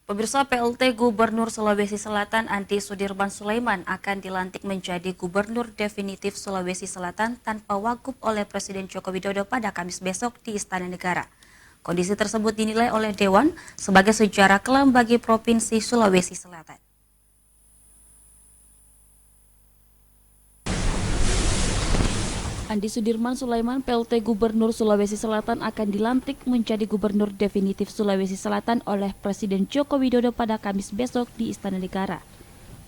Pemirsa, PLT Gubernur Sulawesi Selatan Andi Sudirman Sulaiman akan dilantik menjadi Gubernur definitif Sulawesi Selatan tanpa wagub oleh Presiden Joko Widodo pada Kamis besok di Istana Negara. Kondisi tersebut dinilai oleh Dewan sebagai sejarah kelam bagi Provinsi Sulawesi Selatan. Andi Sudirman Sulaiman, PLT Gubernur Sulawesi Selatan akan dilantik menjadi Gubernur definitif Sulawesi Selatan oleh Presiden Joko Widodo pada Kamis besok di Istana Negara.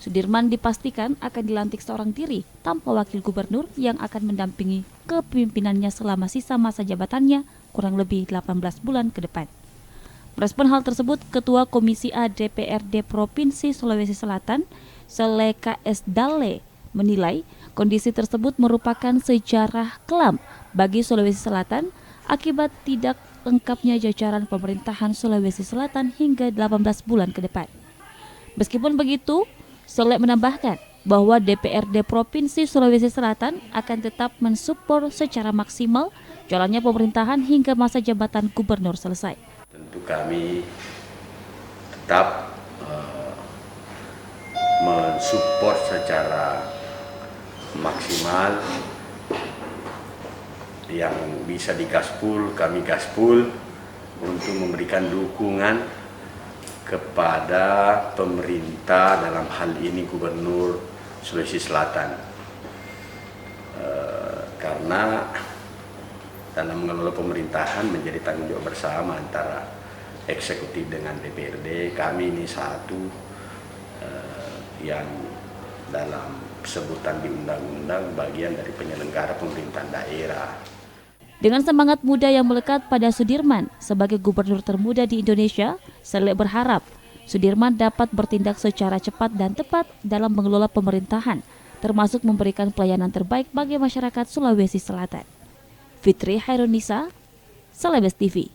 Sudirman dipastikan akan dilantik seorang diri tanpa wakil gubernur yang akan mendampingi kepemimpinannya selama sisa masa jabatannya kurang lebih 18 bulan ke depan. Merespon hal tersebut, Ketua Komisi A DPRD Provinsi Sulawesi Selatan, Seleka S. Dalle, menilai kondisi tersebut merupakan sejarah kelam bagi Sulawesi Selatan akibat tidak lengkapnya jajaran pemerintahan Sulawesi Selatan hingga 18 bulan ke depan. Meskipun begitu, Sele menambahkan bahwa DPRD Provinsi Sulawesi Selatan akan tetap mensupport secara maksimal jalannya pemerintahan hingga masa jabatan gubernur selesai. Tentu kami tetap mensupport secara maksimal yang bisa digaspul, kami gaspul untuk memberikan dukungan kepada pemerintah dalam hal ini Gubernur Sulawesi Selatan, karena dalam mengelola pemerintahan menjadi tanggung jawab bersama antara eksekutif dengan DPRD. Kami ini satu yang dalam sebutan di undang-undang bagian dari penyelenggara pemerintahan daerah. Dengan semangat muda yang melekat pada Sudirman sebagai gubernur termuda di Indonesia, Sele berharap Sudirman dapat bertindak secara cepat dan tepat dalam mengelola pemerintahan, termasuk memberikan pelayanan terbaik bagi masyarakat Sulawesi Selatan. Fitri Hairunisa, Celebes TV.